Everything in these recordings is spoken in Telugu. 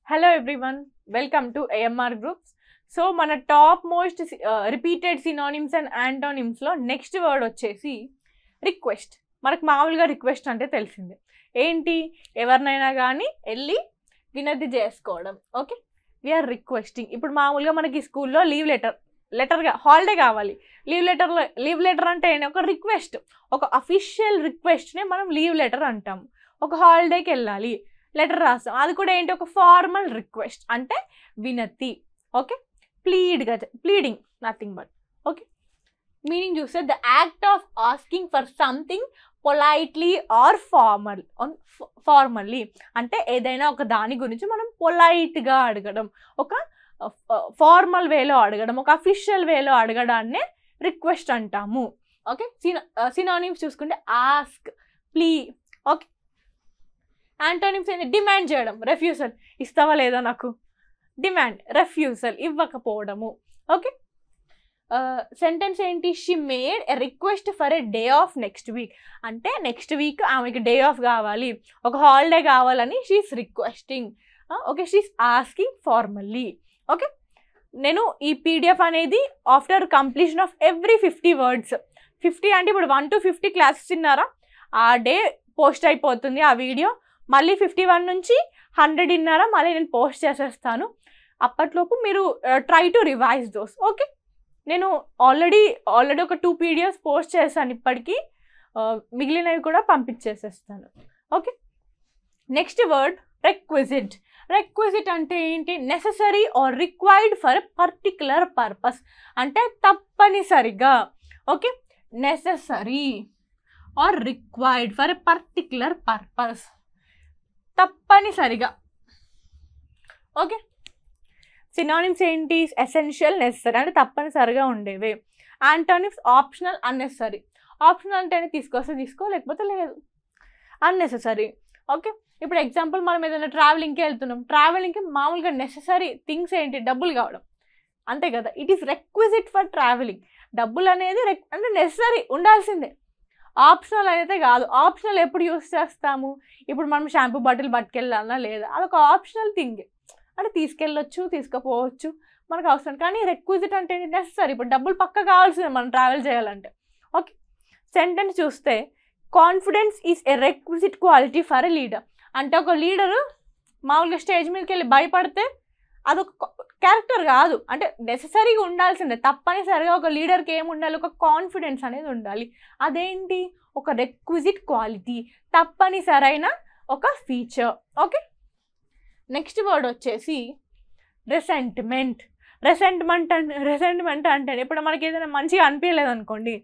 Hello everyone, welcome to AMR Groups. So మన top most repeated synonyms and యాంటోనిమ్స్లో నెక్స్ట్ వర్డ్ వచ్చేసి రిక్వెస్ట్. మనకు మామూలుగా రిక్వెస్ట్ అంటే తెలిసిందే, ఏంటి ఎవరినైనా కానీ వెళ్ళి వినతి చేసుకోవడం. Okay, we're requesting. ఇప్పుడు మామూలుగా మనకి స్కూల్లో లెటర్గా హాలిడే కావాలి, లీవ్ లెటర్ అంటే ఒక రిక్వెస్ట్, ఒక అఫీషియల్ రిక్వెస్ట్ని మనం లీవ్ లెటర్ అంటాము. ఒక హాలిడేకి వెళ్ళాలి, లెటర్ రాస్తాం, అది కూడా ఏంటి ఒక ఫార్మల్ రిక్వెస్ట్ అంటే వినతి. Okay, pleading nothing but. Okay, meaning చూస్తే the act of asking for something politely or formally అంటే ఏదైనా ఒక దాని గురించి మనం పొలైట్గా అడగడం, ఒక ఫార్మల్ వేలో అడగడం, ఒక అఫీషియల్ వేలో అడగడాన్నే రిక్వెస్ట్ అంటాము. ఓకే, సినానిమ్స్ చూసుకుంటే ఆస్క్, ప్లీ. ఓకే, యాంటోనిమ్స్ ఏంటి? డిమాండ్ చేయడం, రెఫ్యూజల్, ఇస్తావా లేదా నాకు, డిమాండ్, రెఫ్యూజల్, ఇవ్వకపోవడము. ఓకే, సెంటెన్స్ ఏంటి? She made a request for a day off next week అంటే నెక్స్ట్ వీక్ ఆమెకి డే ఆఫ్ కావాలి, ఒక హాలిడే కావాలని she is requesting. Okay, she is asking formally. Okay, నేను ఈ పీడిఎఫ్ అనేది after completion of every 50 words, 50 అంటే ఇప్పుడు 1 to 50 క్లాసెస్ విన్నారా, ఆ డే పోస్ట్ అయిపోతుంది ఆ వీడియో. మళ్ళీ 51 నుంచి 100 విన్నారా, మళ్ళీ నేను పోస్ట్ చేసేస్తాను. అప్పట్లోపు మీరు try to revise those. Okay, నేను ఆల్రెడీ ఒక 2 PDFs పోస్ట్ చేశాను ఇప్పటికీ, మిగిలినవి కూడా పంపించేసేస్తాను. Okay, next word requisite. Requisite అంటే ఏంటి? Necessary or required for particular purpose అంటే తప్పనిసరిగా. Okay, necessary or required for a particular purpose, తప్పనిసరిగా. ఓకే, సినానిమ్స్ ఏంటి? ఎసెన్షియల్, నెసెసరీ అంటే తప్పనిసరిగా ఉండేవి. Antonyms optional, unnecessary. ఆప్షనల్ అంటే తీసుకొస్తే తీసుకో, లేకపోతే లేదు. అన్నెసెసరీ. ఓకే, ఇప్పుడు ఎగ్జాంపుల్ మనం ఏదైనా ట్రావెలింగ్కి వెళ్తున్నాం, ట్రావెలింగ్కి మామూలుగా నెసెసరీ థింగ్స్ ఏంటి? డబ్బులు కావడం, అంతే కదా. It is requisite for travelling. డబ్బులు అనేది అంటే నెసెసరీ ఉండాల్సిందే, ఆప్షనల్ అయితే కాదు. ఆప్షనల్ ఎప్పుడు యూస్ చేస్తాము? ఇప్పుడు మనం షాంపూ బాటిల్ పట్టుకెళ్ళాలన్నా లేదా, అదొక ఆప్షనల్ థింగ్, అంటే తీసుకెళ్ళొచ్చు, తీసుకుపోవచ్చు, మనకు అవసరం. కానీ రిక్విజిట్ అంటే నెసెసరీ, ఇప్పుడు డబ్బులు పక్క కావాల్సిందే మనం ట్రావెల్ చేయాలంటే. ఓకే, సెంటెన్స్ చూస్తే confidence is a requisite quality for a leader అంటే ఒక లీడరు మామూలుగా స్టేజ్ మీదకి వెళ్ళి భయపడితే అదొక క్యారెక్టర్ కాదు, అంటే నెసెసరీగా ఉండాల్సిందే. తప్పనిసరిగా ఒక లీడర్కి ఏమి ఉండాలి? ఒక కాన్ఫిడెన్స్ అనేది ఉండాలి. అదేంటి? ఒక రిక్విజిట్ క్వాలిటీ, తప్పనిసరైన ఒక ఫీచర్. ఓకే, నెక్స్ట్ వర్డ్ వచ్చేసి రెసెంట్మెంట్. రెసెంట్మెంట్ అంటే ఇప్పుడు మనకి ఏదైనా మంచిగా అనిపించలేదు అనుకోండి,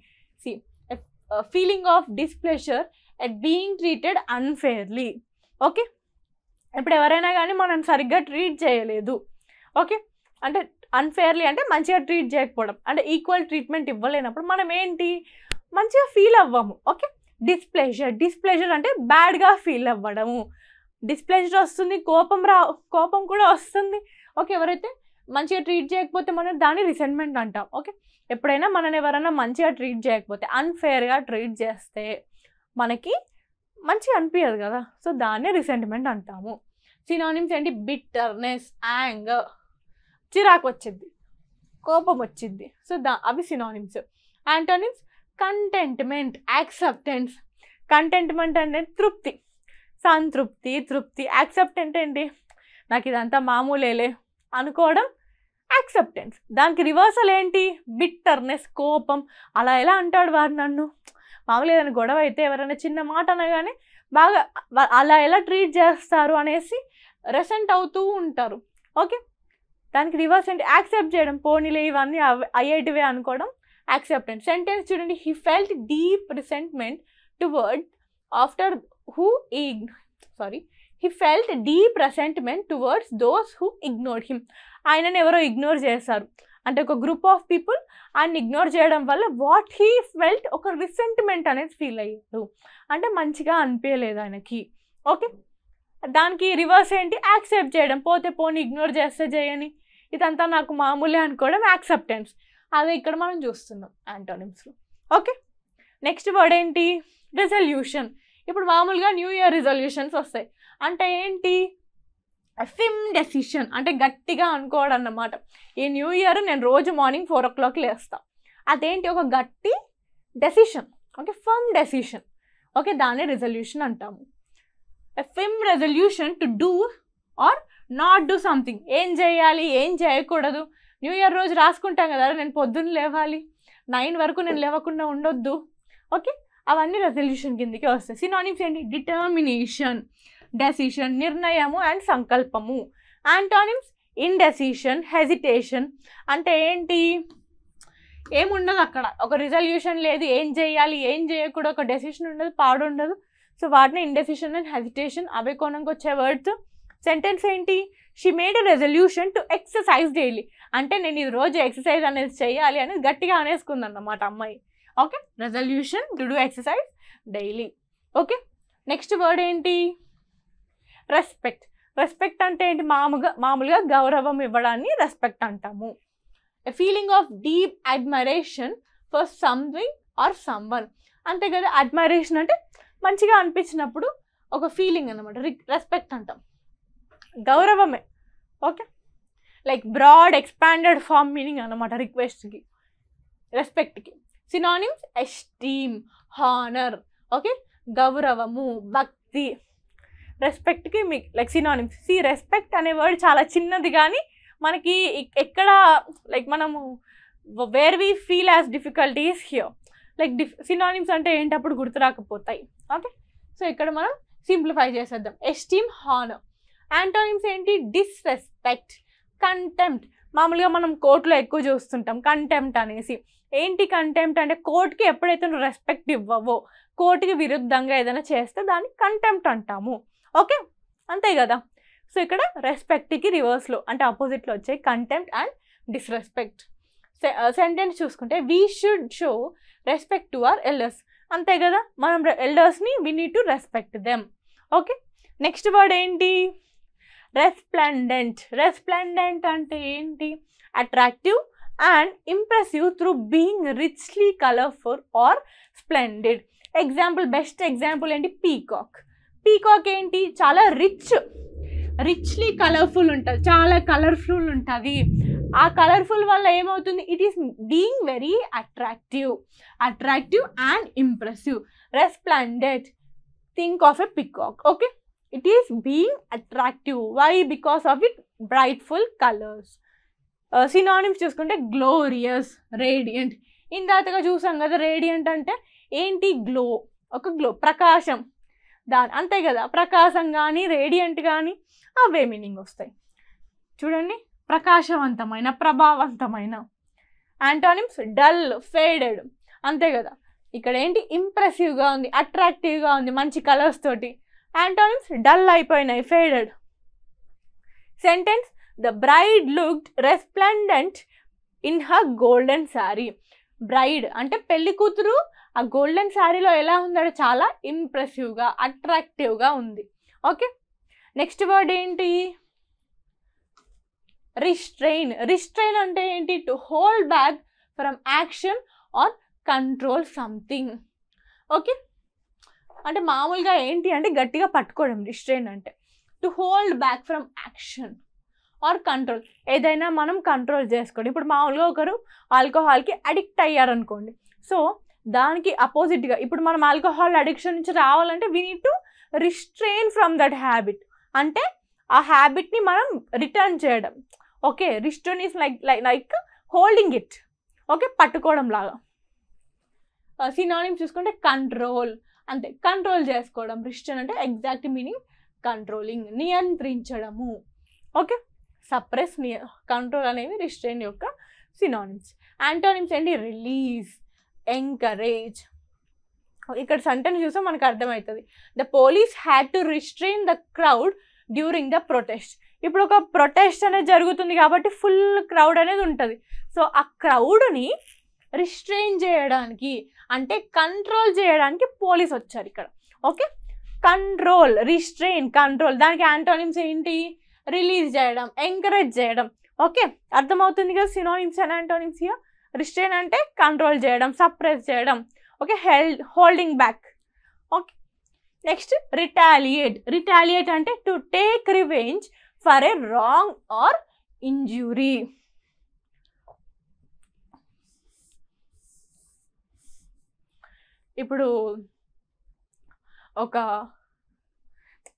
feeling of displeasure at being treated unfairly. Okay, ఇప్పుడు ఎవరైనా కానీ మనం సరిగ్గా ట్రీట్ చేయలేదు, ఓకే, అంటే అన్ఫేర్లీ అంటే మంచిగా ట్రీట్ చేయకపోవడం, అంటే ఈక్వల్ ట్రీట్మెంట్ ఇవ్వలేనప్పుడు మనం ఏంటి? మంచిగా ఫీల్ అవ్వము. ఓకే, డిస్ప్లెజర్ అంటే బ్యాడ్గా ఫీల్ అవ్వడము. డిస్ప్లెజర్ వస్తుంది, కోపం కూడా వస్తుంది. ఓకే, ఎవరైతే మంచిగా ట్రీట్ చేయకపోతే మనం దాన్ని రిసెంట్మెంట్ అంటాం. ఓకే, ఎప్పుడైనా మనని ఎవరైనా మంచిగా ట్రీట్ చేయకపోతే, అన్ఫేర్గా ట్రీట్ చేస్తే మనకి మంచిగా అనిపించదు కదా, సో దాన్నే రిసెంట్మెంట్ అంటాము. సినానిమ్స్ ఏంటి? బిట్టర్నెస్, యాంగర్, చిరాకు వచ్చింది, కోపం వచ్చింది, సో అవి synonyms. Antonyms contentment, acceptance. Contentment అంటే తృప్తి, సంతృప్తి, తృప్తి. యాక్సెప్టెంట్ ఏంటి? నాకు ఇదంతా మామూలేలే అనుకోవడం, యాక్సెప్టెన్స్. దానికి రివర్సల్ ఏంటి? బిట్టర్నెస్, కోపం. అలా ఎలా అంటాడు వారు నన్ను, మామూలు ఏదైనా గొడవ అయితే ఎవరైనా చిన్న మాట అనగానే బాగా అలా ఎలా ట్రీట్ చేస్తారు అనేసి రెసెంట్ అవుతూ ఉంటారు. ఓకే, దానికి రివర్స్ ఏంటి? యాక్సెప్ట్ చేయడం, పోనీలే ఇవన్నీ అయ్యేటివే అనుకోవడం, యాక్సెప్టెన్స్. సెంటెన్స్ చూడండి, he felt deep resentment towards after he felt deep resentment towards those who ignored him. ఆయనను ఎవరో ఇగ్నోర్ చేశారు అంటే ఒక గ్రూప్ ఆఫ్ పీపుల్ ఆయన ఇగ్నోర్ చేయడం వల్ల వాట్ హీ ఫెల్ట్, ఒక రిసెంట్మెంట్ అనేది ఫీల్ అయ్యాడు, అంటే మంచిగా అనిపించలేదు ఆయనకి. ఓకే, దానికి రివర్స్ ఏంటి? యాక్సెప్ట్ చేయడం, పోతే పోనీ ఇగ్నోర్ చేస్తే చేయని, ఇదంతా నాకు మామూలే అనుకోవడం, యాక్సెప్టెన్స్. అదే ఇక్కడ మనం చూస్తున్నాం యాంటోనిమ్స్లో. ఓకే, నెక్స్ట్ వర్డ్ ఏంటి? రిజల్యూషన్. ఇప్పుడు మామూలుగా న్యూ ఇయర్ రిజల్యూషన్స్ వస్తాయి, అంటే ఏంటి? ఫిమ్ డెసిషన్ అంటే గట్టిగా అనుకోవడం అన్నమాట. ఈ న్యూ ఇయర్ నేను రోజు మార్నింగ్ 4 o'clock లేస్తాను, అదేంటి ఒక గట్టి decision. Okay, firm decision. Okay, దాన్ని రెజల్యూషన్ అంటాము. Firm resolution to do or not do something. ఏం చేయాలి, ఏం చేయకూడదు. న్యూ ఇయర్ రోజు రాసుకుంటాం కదా, నేను పొద్దున్న లేవాలి, 9 వరకు నేను లేవకుండా ఉండొద్దు. ఓకే, అవన్నీ రెజల్యూషన్ కిందకి వస్తాయి. సినానిమ్స్ ఏంటి? డిటర్మినేషన్, డెసిషన్, నిర్ణయము అండ్ సంకల్పము. Antonyms indecision, hesitation. అంటే ఏంటి? ఏముండదు అక్కడ, ఒక రిజల్యూషన్ లేదు, ఏం చేయాలి ఏం చేయకూడదు, ఒక డెసిషన్ ఉండదు, పాడు ఉండదు. సో వాటిని ఇండెసిషన్ అండ్ హెజిటేషన్, అవే కోణంకి వచ్చే వర్డ్స్. సెంటెన్స్ ఏంటి? She made a resolution to exercise daily. అంటే నేను ఈ రోజు ఎక్సర్సైజ్ అనేది చేయాలి అనేది గట్టిగా అనేసుకుంది అన్నమాట అమ్మాయి. Okay, resolution to do exercise daily. Okay, next word ఏంటి? రెస్పెక్ట్. రెస్పెక్ట్ అంటే ఏంటి? మామూలుగా గౌరవం ఇవ్వడాన్ని రెస్పెక్ట్ అంటాము. A feeling of deep అడ్మైరేషన్ for something or someone. అంతే కదా, అడ్మైరేషన్ అంటే మంచిగా అనిపించినప్పుడు ఒక ఫీలింగ్ అన్నమాట, రెస్పెక్ట్ అంటాం, గౌరవమే. Okay, like broad expanded form meaning అన్నమాట రిక్వెస్ట్కి, రెస్పెక్ట్కి. Synonyms esteem, honour. ఓకే, గౌరవము, భక్తి. రెస్పెక్ట్కి మీ లైక్ సినానిమ్స్. రెస్పెక్ట్ అనే వర్డ్ చాలా చిన్నది, కానీ మనకి ఎక్కడ లైక్ మనము where we feel as difficulties here. Like synonyms అంటే ఏంటి అప్పుడు గుర్తు రాకపోతాయి. ఓకే, సో ఇక్కడ మనం సింప్లిఫై చేసేద్దాం. Esteem, honour. యాంటోనిమ్స్ ఏంటి? Disrespect, contempt. మామూలుగా మనం కోర్టులో ఎక్కువ చూస్తుంటాం కంటెంప్ట్ అనేసి. ఏంటి కంటెంప్ట్ అంటే? కోర్టుకి ఎప్పుడైతే నువ్వు రెస్పెక్ట్ ఇవ్వవో, కోర్టుకి విరుద్ధంగా ఏదైనా చేస్తే దాన్ని కంటెంప్ట్ అంటాము. ఓకే, అంతే కదా. సో ఇక్కడ రెస్పెక్ట్కి రివర్స్లో అంటే ఆపోజిట్లో వచ్చాయి కంటెంప్ట్ అండ్ డిస్రెస్పెక్ట్. సెంటెన్స్ చూసుకుంటే we should show respect to our elders. అంతే కదా, మనం ఎల్డర్స్ని we need to respect them. Okay, next word ఏంటి? రెస్ప్లెండెంట్. రెస్ప్లెండెంట్ అంటే ఏంటి? Attractive and impressive through being richly colourful or splendid. Example, best example ఏంటి? పీకాక్. పీకాక్ ఏంటి? చాలా రిచ్లీ కలర్ఫుల్ ఉంటుంది, చాలా కలర్ఫుల్ ఉంటుంది. ఆ కలర్ఫుల్ వల్ల ఏమవుతుంది? It is being very attractive and impressive. Resplendent, think of a peacock. Okay, it is being attractive. Why? Because of its brightful colors. Synonyms చూసుకుంటే గ్లోరియస్, రేడియంట్. ఇందాకగా చూసాం కదా, రేడియంట్ అంటే ఏంటి? గ్లో, ఒక గ్లో, ప్రకాశం. అంతే కదా, ప్రకాశం కానీ రేడియంట్ కానీ అవే మీనింగ్ వస్తాయి. చూడండి, ప్రకాశవంతమైన, ప్రభావవంతమైన. Antonyms dull, faded. అంతే కదా, ఇక్కడ ఏంటి? ఇంప్రెసివ్గా ఉంది, అట్రాక్టివ్గా ఉంది, మంచి కలర్స్ తోటి. యాంటోనిమ్స్ డల్ అయిపోయినాయి, faded. Sentence the bride looked resplendent in her golden sari. Braid అంటే పెళ్లి కూతురు ఆ గోల్డెన్ శారీలో ఎలా ఉందంటే చాలా ఇంప్రెసివ్గా, అట్రాక్టివ్గా ఉంది. ఓకే, నెక్స్ట్ వర్డ్ ఏంటి? రిస్ట్రెయిన్. రిస్ట్రెయిన్ అంటే ఏంటి? To hold back from action or control something. Okay, అంటే మామూలుగా ఏంటి అంటే గట్టిగా పట్టుకోవడం. రిస్ట్రెయిన్ అంటే to hold back from action or control, ఏదైనా మనం కంట్రోల్ చేసుకోండి. ఇప్పుడు మామూలుగా ఒకరు ఆల్కహాల్కి అడిక్ట్ అయ్యారనుకోండి, సో దానికి అపోజిట్గా ఇప్పుడు మనం ఆల్కహాల్ అడిక్షన్ నుంచి రావాలంటే we need to restrain from that habit. అంటే ఆ హ్యాబిట్ని మనం రిటర్న్ చేయడం. Okay, restrain is like holding it. Okay, పట్టుకోవడం లాగా. సినానిమ్స్ చూసుకుంటే కంట్రోల్, అంతే, కంట్రోల్ చేసుకోవడం. రిస్ట్రెయిన్ అంటే ఎగ్జాక్ట్ మీనింగ్ కంట్రోలింగ్, నియంత్రించడము. ఓకే, సప్రెస్, కంట్రోల్ అనేవి రిస్ట్రెయిన్ యొక్క సినానిమ్స్. యాంటోనిమ్స్ ఏంటి? Release, encourage. ఇక్కడ సెంటెన్స్ చూస్తే మనకు అర్థమవుతుంది. The police had to restrain the crowd during the protest. ఇప్పుడు ఒక ప్రొటెస్ట్ అనేది జరుగుతుంది కాబట్టి ఫుల్ క్రౌడ్ అనేది ఉంటుంది. సో ఆ క్రౌడ్ని రిస్ట్రెయిన్ చేయడానికి అంటే కంట్రోల్ చేయడానికి పోలీస్ వచ్చారు ఇక్కడ. Okay, control, restrain, control. దానికి యాంటోనిమ్స్ ఏంటి? రిలీజ్ చేయడం, ఎంకరేజ్ చేయడం. ఓకే, అర్థమవుతుంది కదా synonyms and antonyms here. Restrain అంటే కంట్రోల్ చేయడం, సప్రెస్ చేయడం. Okay, holding back. Okay, next retaliate. Retaliate అంటే to take revenge for a wrong or injury. ఇప్పుడు ఒక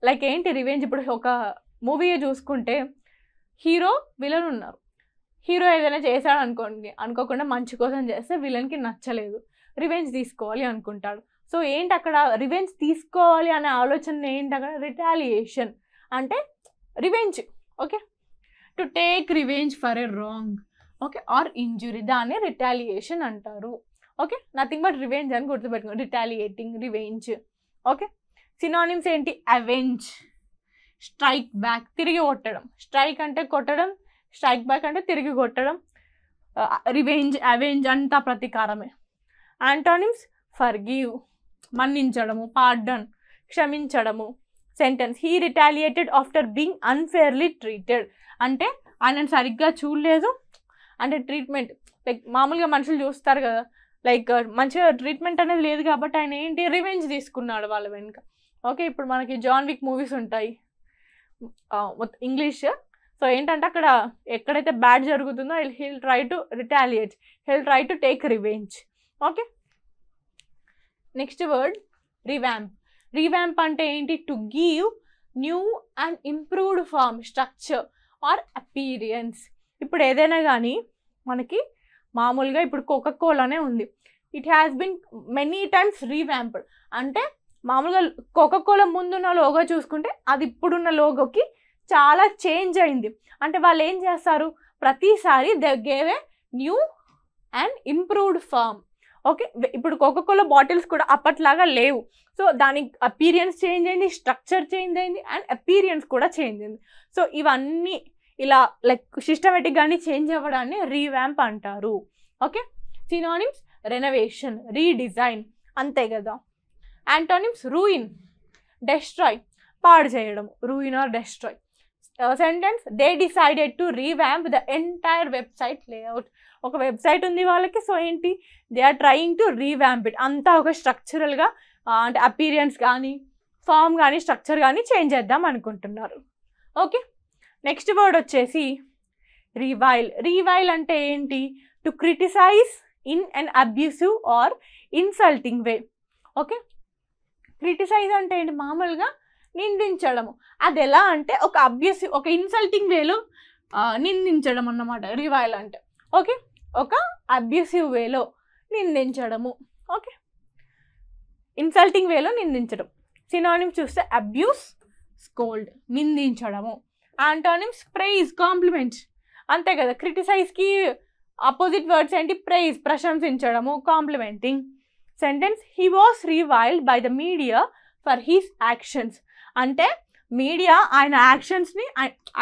లైక్ ఏంటి రివెంజ్, ఇప్పుడు ఒక మూవీ చూసుకుంటే హీరో విలన్ ఉన్నారు, హీరో ఏదైనా చేశాడు అనుకోకుండా మంచి కోసం చేస్తే విలన్కి నచ్చలేదు, రివెంజ్ తీసుకోవాలి అనుకుంటాడు. సో ఏంటి అక్కడ రివెంజ్ తీసుకోవాలి అనే ఆలోచన ఏంటి అక్కడ, రిటాలియేషన్ అంటే revenge. Okay, to take revenge for a wrong okay or injury, దాన్ని రిటాలియేషన్ అంటారు. ఓకే, నథింగ్ బట్ రివెంజ్ అని గుర్తుపెట్టుకోండి, రిటాలియేటింగ్, రివెంజ్. ఓకే, సినానిమ్స్ ఏంటి, అవెంజ్, స్ట్రైక్ బ్యాక్, తిరిగి కొట్టడం, స్ట్రైక్ అంటే కొట్టడం, స్ట్రైక్ బ్యాక్ అంటే తిరిగి కొట్టడం, రివెంజ్, అవెంజ్ అంతా ప్రతీకారమే. యాంటోనిమ్స్ ఫర్గివ్, మన్నించడము, పార్డన్, క్షమించడము. Sentence, he retaliated after being unfairly treated, అంటే ఆయనను సరిగ్గా చూడలేదు, అంటే ట్రీట్మెంట్ లైక్ మామూలుగా మనుషులు చూస్తారు కదా, లైక్ మంచిగా ట్రీట్మెంట్ అనేది లేదు కాబట్టి ఆయన ఏంటి రివెంజ్ తీసుకున్నాడు వాళ్ళ వెనుక. ఓకే, ఇప్పుడు మనకి జాన్ విక్ మూవీస్ ఉంటాయి ఇంగ్లీష్. సో ఏంటంటే అక్కడ ఎక్కడైతే బ్యాడ్ జరుగుతుందో he'll try to retaliate, he'll try to take revenge. Okay, next word revamp. Revamp అంటే ఏంటి, to give new and improved form, structure or appearance. ఇప్పుడు ఏదైనా కానీ మనకి మామూలుగా ఇప్పుడు కోకాకోలానే ఉంది, it has been many times revamped, అంటే మామూలుగా కోకాకోలా ముందున్న లోగో చూసుకుంటే అది ఇప్పుడున్న లోగోకి చాలా చేంజ్ అయింది. అంటే వాళ్ళు ఏం చేస్తారు, ప్రతిసారి they gave a new and improved form. Okay, ఇప్పుడు కోకాకోలా బాటిల్స్ కూడా అప్పట్లాగా లేవు, సో దాని అపీరియన్స్ చేంజ్ అయింది, స్ట్రక్చర్ చేంజ్ అయింది అండ్ అపీరియన్స్ కూడా చేంజ్ అయింది. సో ఇవన్నీ ఇలా లైక్ సిస్టమేటిక్గానే చేంజ్ అవ్వడాన్ని రీవ్యాంప్ అంటారు. ఓకే, సినానిమ్స్ రెనోవేషన్, రీడిజైన్, అంతే కదా. యాంటోనిమ్స్ రూయిన్, డెస్ట్రాయ్, పాడు చేయడం, ruin or destroy. Sentence, they decided to revamp the entire website layout. ఒక వెబ్సైట్ ఉంది వాళ్ళకి, సో ఏంటి, they are trying to revamp it, అంతా ఒక స్ట్రక్చరల్గా అంటే అపీరియన్స్ కానీ ఫామ్ కానీ స్ట్రక్చర్ కానీ చేంజ్ చేద్దాం అనుకుంటున్నారు. ఓకే, నెక్స్ట్ వర్డ్ వచ్చేసి రివైల్. రివైల్ అంటే ఏంటి, to criticise in an abusive or insulting way. Okay, criticise అంటే ఏంటి, మామూలుగా నిందించడము, అది ఎలా అంటే ఒక అబ్యూసివ్, ఒక ఇన్సల్టింగ్ వేలో నిందించడం అన్నమాట రివైల్ అంటే. ఓకే, ఒక అబ్యూసివ్ వేలో నిందించడము. ఓకే, ఇన్సల్టింగ్ వేలో నిందించడం. సినానిమ్స్ చూస్తే అబ్యూస్, స్కోల్డ్, నిందించడము. యాంటోనిమ్స్ ప్రైజ్, కాంప్లిమెంట్, అంతే కదా. క్రిటిసైజ్కి ఆపోజిట్ వర్డ్స్ ఏంటి, ప్రైజ్, ప్రశంసించడము, complimenting. Sentence, he was reviled by the media for his actions, అంటే మీడియా ఆయన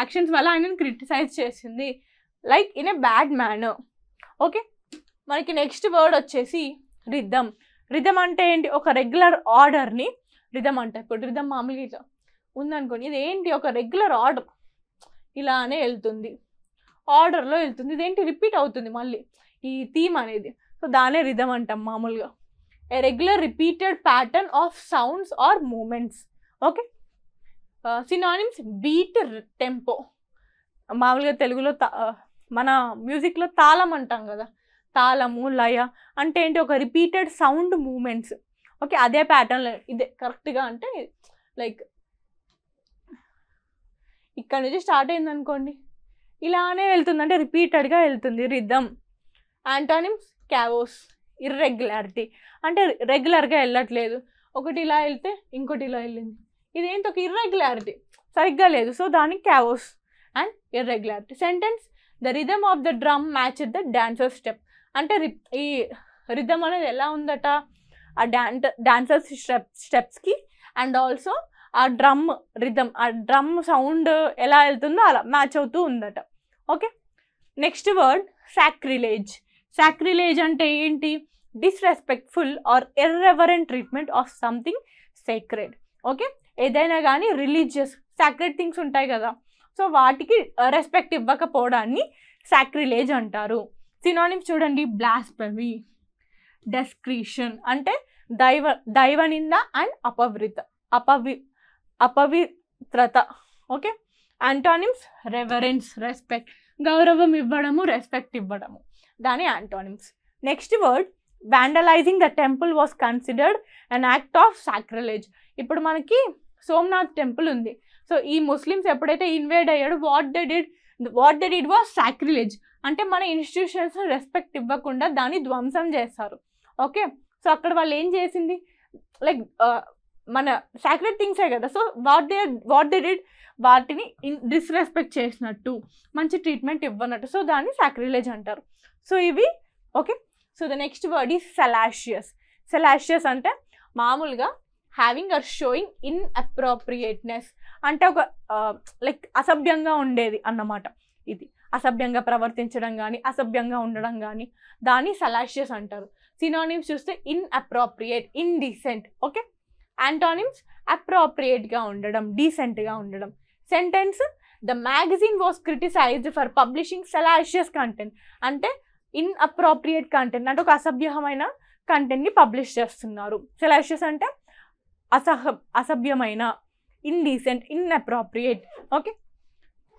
యాక్షన్స్ వల్ల ఆయనను క్రిటిసైజ్ చేసింది, like in a bad manner. Okay, మనకి నెక్స్ట్ వర్డ్ వచ్చేసి రిథమ్. రిథమ్ అంటే ఏంటి, ఒక రెగ్యులర్ ఆర్డర్ని రిథమ్ అంటే, ఇప్పుడు రిథమ్ మామూలుగా ఇట్లా ఉందనుకోండి, ఇది ఏంటి, ఒక రెగ్యులర్ ఆర్డర్ ఇలానే వెళ్తుంది, ఆర్డర్లో వెళ్తుంది, ఇదేంటి రిపీట్ అవుతుంది మళ్ళీ ఈ థీమ్ అనేది, సో దానే రిథమ్ అంటాం మామూలుగా. A regular repeated pattern of sounds or movements. Okay, synonyms beat, tempo. మామూలుగా తెలుగులో మన మ్యూజిక్లో తాళం అంటాం కదా, తాళము, లయ అంటే ఏంటి, ఒక రిపీటెడ్ సౌండ్ మూమెంట్స్. ఓకే, అదే ప్యాటర్న్లో ఇదే కరెక్ట్గా అంటే లైక్ ఇక్కడ నుంచి స్టార్ట్ అయింది అనుకోండి, ఇలానే వెళ్తుంది, అంటే రిపీటెడ్గా వెళ్తుంది రిథమ్. యాంటోనిమ్స్ క్యావోస్, ఇర్రెగ్యులారిటీ, అంటే రెగ్యులర్గా వెళ్ళట్లేదు, ఒకటి ఇలా వెళ్తే ఇంకోటి ఇలా వెళ్ళింది, ఇదేంటి ఒక ఇర్రెగ్యులారిటీ, సరిగ్గా లేదు, సో దానికి chaos and irregularity. Sentence, the rhythm of the drum match the dancer step, అంటే ఈ రిథమ్ అనేది ఎలా ఉందట, ఆ డాన్సర్స్ స్టెప్స్కి అండ్ ఆల్సో ఆ డ్రమ్ రిథమ్, ఆ డ్రమ్ సౌండ్ ఎలా వెళ్తుందో అలా మ్యాచ్ అవుతూ ఉందట. Okay, next word sacrilege. Sacrilege అంటే ఏంటి, disrespectful or irreverent treatment of something sacred. Okay, ఏదైనా కానీ రిలీజియస్ సాక్రెడ్ థింగ్స్ ఉంటాయి కదా, సో వాటికి రెస్పెక్ట్ ఇవ్వకపోవడాన్ని సాక్రిలేజ్ అంటారు. సినానిమ్స్ చూడండి, బ్లాస్ఫెమీ, డెస్క్రిషన్ అంటే దైవనింద అండ్ అపవిత్రత. ఓకే, యాంటానిమ్స్ రెవరెన్స్ రెస్పెక్ట్, గౌరవం ఇవ్వడము, రెస్పెక్ట్ ఇవ్వడము, దాని antonyms. Next word vandalizing the temple was considered an act of sacrilege. ఇప్పుడు మనకి సోమనాథ్ టెంపుల్ ఉంది. సో ఈ ముస్లిమ్స్ ఎప్పుడైతే ఇన్వేడ్ అయ్యాడు, వాట్ దే డిడ్ వాస్ సాక్రిలేజ్. అంటే మన ఇన్స్టిట్యూషన్స్ రెస్పెక్ట్ ఇవ్వకుండా దాన్ని ధ్వంసం చేస్తారు. ఓకే, సో అక్కడ వాళ్ళు ఏం చేసింది, లైక్ మన సాక్రెడ్ థింగ్సే కదా. సో వాట్ దే డిడ్, వాటిని డిస్రెస్పెక్ట్ చేసినట్టు, మంచి ట్రీట్మెంట్ ఇవ్వనట్టు, సో దాన్ని సాక్రిలేజ్ అంటారు. సో ఇవి okay. So the next word is salacious. Salacious అంటే మామూలుగా హ్యావింగ్ ఆర్ షోయింగ్ ఇన్అప్రోప్రియేట్నెస్, అంటే ఒక లైక్ అసభ్యంగా ఉండేది అన్నమాట. ఇది అసభ్యంగా ప్రవర్తించడం కానీ, అసభ్యంగా ఉండడం కానీ, దాన్ని salacious అంటారు. సినానిమ్స్ చూస్తే ఇన్అప్రోప్రియేట్, ఇండీసెంట్. ఓకే, యాంటానిమ్స్ అప్రోప్రియేట్గా ఉండడం, డీసెంట్గా ఉండడం. Sentence the magazine was criticized for publishing salacious content, అంటే ఇన్అప్రోప్రియేట్ కంటెంట్, అంటే ఒక అసభ్యమైన కంటెంట్ని పబ్లిష్ చేస్తున్నారు. salacious అంటే అసభ్యమైన, indecent, inappropriate. Okay,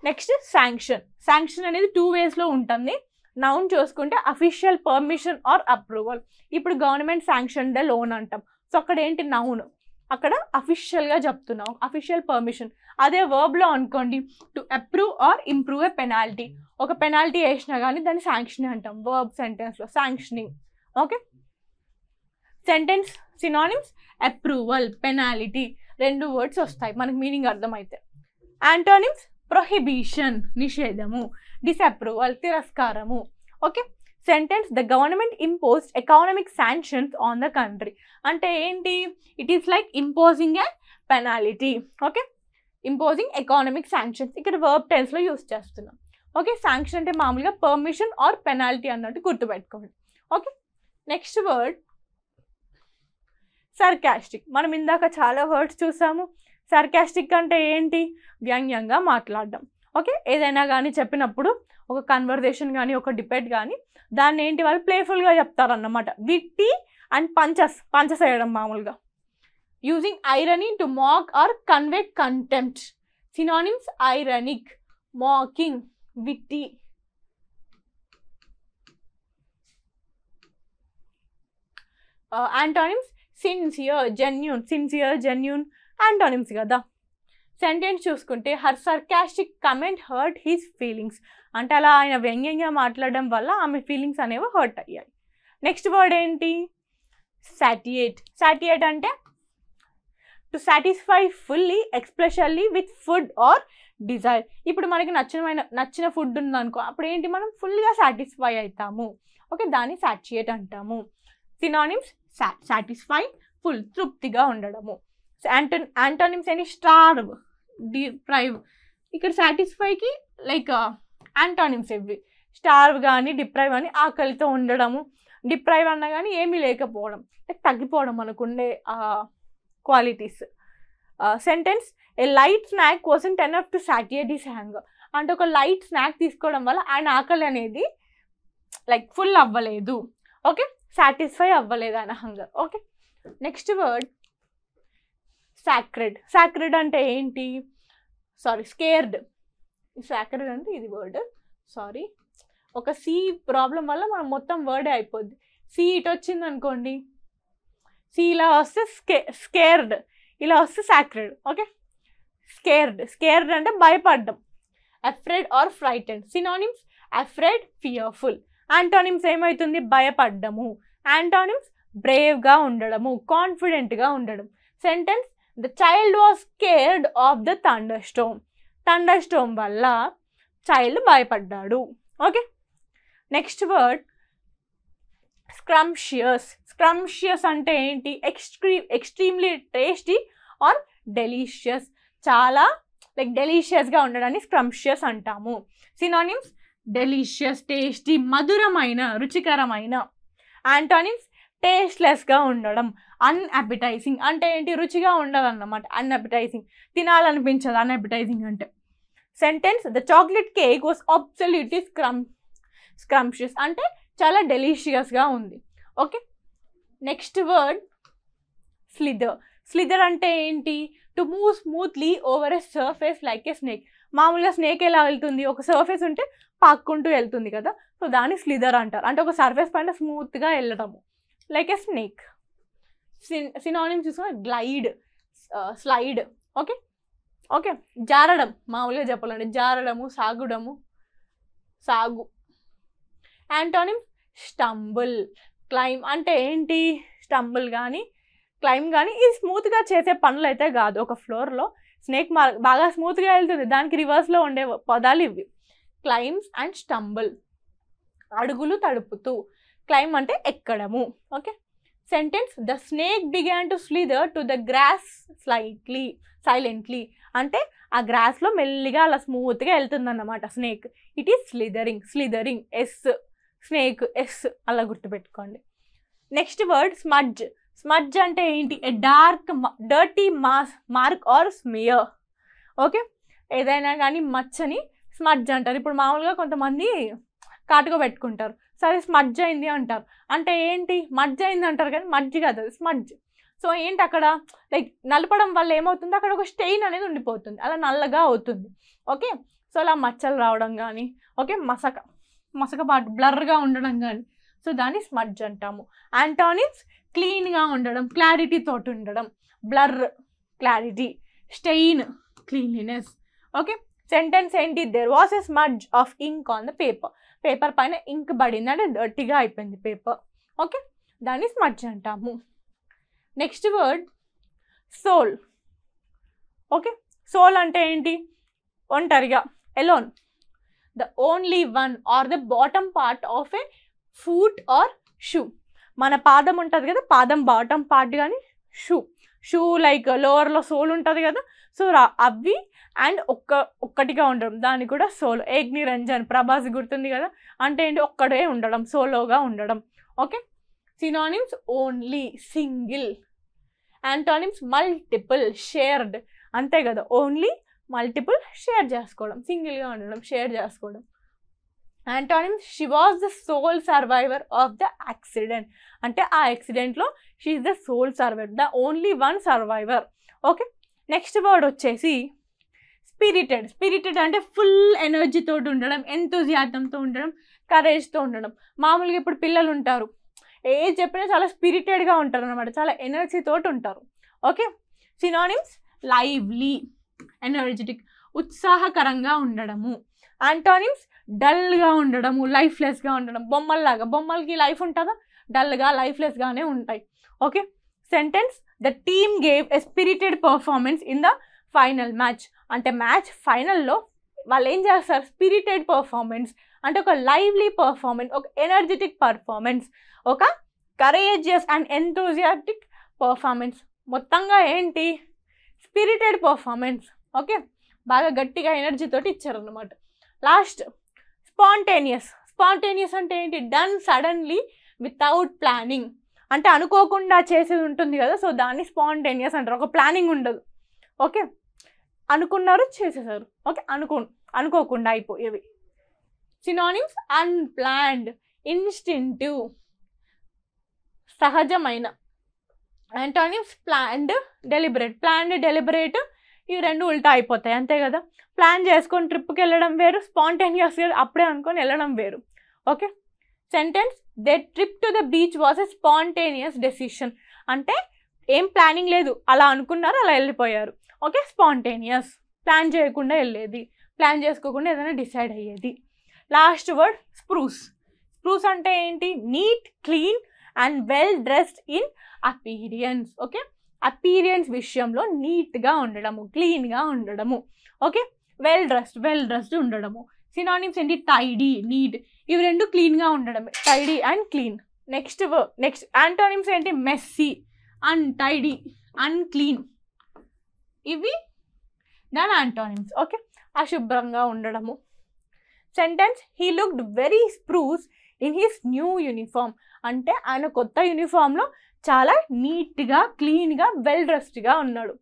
next sanction. Sanction అనేది 2 waysలో ఉంటుంది. నౌన్ చూసుకుంటే అఫీషియల్ పర్మిషన్ ఆర్ అప్రూవల్. ఇప్పుడు గవర్నమెంట్ శాంక్షన్ ద లోన్ అంటాం. సో అక్కడ ఏంటి నౌన్, అక్కడ అఫీషియల్గా చెప్తున్నాం, అఫీషియల్ పర్మిషన్. అదే వర్బ్లో అనుకోండి, to approve or improve a penalty. ఒక పెనాల్టీ వేసినా కానీ దాన్ని శాంక్షన్ అంటాం వర్బ్ సెంటెన్స్లో, sanctioning. Okay, sentence synonyms approval, penalty, 2 words వస్తాయి మనకు మీనింగ్ అర్థమైతే. యాంటానిమ్స్ ప్రొహిబిషన్, నిషేధము, డిసప్రూవల్, తిరస్కారము. Okay, sentence the government imposed economic sanctions on the country, అంటే ఏంటి, it is like imposing a penalty. Okay, imposing economic sanctions, ఇక్కడ వర్బ్ టెన్స్లో యూస్ చేస్తున్నాం. ఓకే, శాంక్షన్ అంటే మామూలుగా పర్మిషన్ ఆర్ పెనాల్టీ అన్నట్టు గుర్తుపెట్టుకోండి. Okay, next word sarcastic. మనం ఇందాక చాలా వర్డ్స్ చూసాము. సర్కాస్టిక్ అంటే ఏంటి, వ్యంగ్యంగా మాట్లాడడం. ఓకే, ఏదైనా కానీ చెప్పినప్పుడు ఒక కన్వర్జేషన్ కానీ, ఒక డిబేట్ కానీ, దాన్ని ఏంటి వాళ్ళు ప్లేఫుల్గా చెప్తారన్నమాట. విట్టి అండ్ పంచస్ వేయడం మామూలుగా. Using irony to mock or convey contempt. Synonyms ironic, mocking, witty. Antonyms sincere, genuine antonyms కదా. సెంటెన్స్ చూసుకుంటే her sarcastic comment hurt his feelings, అంటే అలా ఆయన వ్యంగ్యంగా మాట్లాడడం వల్ల ఆమె ఫీలింగ్స్ అనేవి హర్ట్ అయ్యాయి. నెక్స్ట్ వర్డ్ ఏంటి, సాటియేట్. సాటియేట్ అంటే to satisfy fully, especially with food or desire. ఇప్పుడు మనకి నచ్చిన ఫుడ్ ఉందనుకో, అప్పుడు ఏంటి మనం ఫుల్గా సాటిస్ఫై అవుతాము. ఓకే, దాన్ని సాటియేట్ అంటాము. సినానిమ్స్ సాటిస్ఫై, ఫుల్, తృప్తిగా ఉండడము. యాంటానిమ్స్ ఏంటి, స్టార్వ్, డిప్రైవ్. ఇక్కడ సాటిస్ఫైకి లైక్ యాంటానిమ్స్ ఇవి. స్టార్వ్ కానీ, డిప్రైవ్ అని ఆకలితో ఉండడము. డిప్రైవ్ అన్నా కానీ ఏమీ లేకపోవడం, లైక్ తగ్గిపోవడం మనకుండే qualities. Sentence a light snack wasn't enough to satiate his hunger, అంటే ఒక లైట్ స్నాక్ తీసుకోవడం వల్ల ఆయన ఆకలి అనేది లైక్ ఫుల్ అవ్వలేదు. ఓకే, సాటిస్ఫై అవ్వలేదు ఆయన hunger. Okay, next word sacred. Sacred అంటే ఏంటి, స్కేర్డ్. సాక్రెడ్ అంటే ఇది వర్డ్, ఒక సి ప్రాబ్లం వల్ల మనం మొత్తం వర్డే అయిపోద్ది. సి ఇటు వచ్చింది అనుకోండి, సి ఇలా వస్తే స్కేర్డ్, ఇలా వస్తే సాక్రెడ్. ఓకే, స్కేర్డ్ అంటే భయపడ్డం. Afraid or frightened. Synonyms afraid, fearful. Antonyms ఏమవుతుంది, భయపడ్డము. యాంటానిమ్స్ బ్రేవ్గా ఉండడము, కాన్ఫిడెంట్గా ఉండడం. Sentence the child was scared of the thunderstorm వల్ల చైల్డ్ భయపడ్డాడు. ఓకే, నెక్స్ట్ వర్డ్ స్క్రంషియస్ అంటే ఏంటి, ఎక్స్ట్రీమ్లీ టేస్టీ ఆర్ డెలీషియస్, చాలా లైక్ డెలీషియస్గా ఉండడాన్ని స్క్రంషియస్ అంటాము. సినానిమ్స్ డెలీషియస్, టేస్టీ, మధురమైన, రుచికరమైన. యాంటానిమ్స్ టేస్ట్లెస్గా ఉండడం, అన్అపిటైజింగ్, అంటే ఏంటి రుచిగా ఉండదు అన్నమాట. అన్అపిటైజింగ్, తినాలనిపించదు అన్అపిటైజింగ్ అంటే. Sentence the chocolate cake was absolutely scrumptious, అంటే చాలా డెలీషియస్గా ఉంది. Okay, next word slither. Slither అంటే ఏంటి, to move smoothly over a surface like a snake. మామూలుగా స్నేక్ ఎలా వెళ్తుంది, ఒక సర్ఫేస్ ఉంటే పాక్కుంటూ వెళ్తుంది కదా, సో దాన్ని స్లిదర్ అంటారు. అంటే ఒక సర్ఫేస్ పైన స్మూత్గా వెళ్ళడము, లైక్ ఏ స్నేక్. సినానిమ్స్ చూసుకుని గ్లైడ్, స్లైడ్. Okay okay. జారడం మామూలుగా చెప్పాలండి, జారడము, సాగుడము, సాగు. Antonym stumble. క్లైమ్ అంటే ఏంటి, స్టంబుల్ కానీ క్లైమ్ కానీ ఇది స్మూత్గా చేసే పనులు అయితే కాదు. ఒక ఫ్లోర్లో స్నేక్ బాగా స్మూత్గా వెళ్తుంది, దానికి రివర్స్లో ఉండే పదాలు ఇవి. క్లైమ్స్ అండ్ స్టంబుల్, అడుగులు తడుపుతూ. క్లైమ్ అంటే ఎక్కడము. Okay. Sentence the snake began to slither to the grass silently. అంటే ఆ గ్రాస్లో మెల్లిగా అలా స్మూత్గా వెళ్తుందన్నమాట snake. It is slithering S, snake S అలా గుర్తుపెట్టుకోండి. Next word smudge. స్మడ్జ్ అంటే ఏంటి, a dirty mark or smear. Okay. ఏదైనా కానీ మచ్చని స్మడ్జ్ అంటారు. ఇప్పుడు మామూలుగా కొంతమంది కాటుగా పెట్టుకుంటారు, సరే స్మడ్జ్ అయింది అంటారు. అంటే ఏంటి, మడ్జ్ అయింది అంటారు కానీ మడ్జ్ కాదు, అది స్మడ్జ్. సో ఏంటి అక్కడ, లైక్ నలపడం వల్ల ఏమవుతుంది, అక్కడ ఒక స్టెయిన్ అనేది ఉండిపోతుంది, అలా నల్లగా అవుతుంది. ఓకే. సో అలా మచ్చలు రావడం కానీ, ఓకే, మసక పాటు బ్లర్గా ఉండడం కానీ, సో దాన్ని స్మడ్జ్ అంటాము. యాంటోనిమ్స్ క్లీన్గా ఉండడం, క్లారిటీ తోటి ఉండడం, blur clarity, stain cleanliness. Okay. Sentence ఏంటి, there was a smudge of ink on the paper. Paper పైన ఇంక్ పడింది అంటే డర్టీగా అయిపోయింది పేపర్. ఓకే. దాన్ని స్మడ్జ్ అంటాము. Next word sole. Okay. Sole అంటే ఏంటి, ఒంటరిగా, alone. The only one or the bottom part of a foot or shoe. మన పాదం ఉంటుంది కదా, పాదం బాటమ్ పార్ట్ కానీ షూ లైక్ లోవర్లో సోల్ ఉంటుంది కదా, సో అవి అండ్ ఒక్కటిగా ఉండడం, దాన్ని కూడా సోలో. ఏక్ నిరంజన్, ప్రభాస్ గుర్తుంది కదా, అంటే ఏంటి, ఒక్కడే ఉండడం, సోలోగా ఉండడం. Okay. Synonyms only, single. Antonyms multiple, shared. అంతే కదా, ఓన్లీ, మల్టిపుల్, షేర్ చేసుకోవడం, సింగిల్గా ఉండడం, షేర్ చేసుకోవడం. Antonyms she was the sole survivor of the accident. అంటే ఆ యాక్సిడెంట్లో she is the sole survivor, the only one survivor. Okay. Next word వచ్చేసి స్పిరిటెడ్. స్పిరిటెడ్ అంటే ఫుల్ ఎనర్జీతో ఉండడం, ఎంతూజియాజంతో ఉండడం, కరేజ్తో ఉండడం. మామూలుగా ఇప్పుడు పిల్లలు ఉంటారు, ఏది చెప్పినా చాలా స్పిరిటెడ్గా ఉంటారు అనమాట, చాలా ఎనర్జీతో ఉంటారు. ఓకే. సినానిమ్స్ లైవ్లీ, ఎనర్జెటిక్, ఉత్సాహకరంగా ఉండడము. యాంటోనిమ్స్ డల్గా ఉండడము, లైఫ్లెస్గా ఉండడం, బొమ్మల్లాగా. బొమ్మలకి లైఫ్ ఉంటుందా, డల్గా లైఫ్లెస్గానే ఉంటాయి. Okay. Sentence the team gave a spirited performance in the final match. అంటే మ్యాచ్ ఫైనల్లో వాళ్ళు ఏం చేస్తారు, స్పిరిటెడ్ పర్ఫార్మెన్స్ అంటే ఒక లైవ్లీ పర్ఫార్మెన్స్, ఒక ఎనర్జెటిక్ పర్ఫార్మెన్స్, ఒక కరేజియస్ అండ్ ఎంతూజియాస్టిక్ పర్ఫార్మెన్స్. మొత్తంగా ఏంటి, స్పిరిటెడ్ పర్ఫార్మెన్స్. ఓకే. బాగా గట్టిగా ఎనర్జీతోటి ఇచ్చారన్నమాట. Last spontaneous. స్పాంటేనియస్ అంటే ఏంటి, డన్ సడన్లీ వితౌట్ ప్లానింగ్. అంటే అనుకోకుండా చేసేది ఉంటుంది కదా, సో దాన్ని స్పాంటేనియస్ అంటారు. ఒక ప్లానింగ్ ఉండదు. ఓకే. అనుకున్నారు, చేసేసారు. ఓకే. అనుకోకుండా అయిపోయేవి. సినానిమ్స్ అన్ప్లాన్డ్, ఇన్స్టింక్టివ్, సహజమైన. Antonyms planned, deliberate. Planned, deliberate ఇవి రెండు ఉల్టా అయిపోతాయి, అంతే కదా. ప్లాన్ చేసుకొని ట్రిప్కి వెళ్ళడం వేరు, స్పాంటేనియస్గా అప్పుడే అనుకొని వెళ్ళడం వేరు. Okay. Sentence they trip to the beach was a spontaneous decision. అంటే ఏం ప్లానింగ్ లేదు, అలా అనుకున్నారు, అలా వెళ్ళిపోయారు. ఓకే. స్పాంటేనియస్, ప్లాన్ చేయకుండా వెళ్ళేది, ప్లాన్ చేసుకోకుండా ఏదైనా డిసైడ్ అయ్యేది. Last word spruce. స్ప్రూస్ అంటే ఏంటి, neat, clean and well dressed in appearance. Okay. Appearance విషయంలో నీట్గా ఉండడము, క్లీన్గా ఉండడము. ఓకే. వెల్ డ్రెస్డ్ ఉండడము. సినానిమ్స్ ఏంటి, టైడీ, నీట్. ఇవి రెండు క్లీన్గా ఉండడమే, tidy and clean. Next antonyms ఏంటి, మెస్సీ, అన్టైడీ, అన్క్లీన్. ఇవి దాని యాంటోనిమ్స్. ఓకే. అశుభ్రంగా ఉండడము. Sentence he looked very spruce in his new uniform. అంటే ఆయన కొత్త యూనిఫామ్లో చాలా నీట్గా, క్లీన్గా, వెల్ డ్రెస్డ్గా ఉన్నాడు.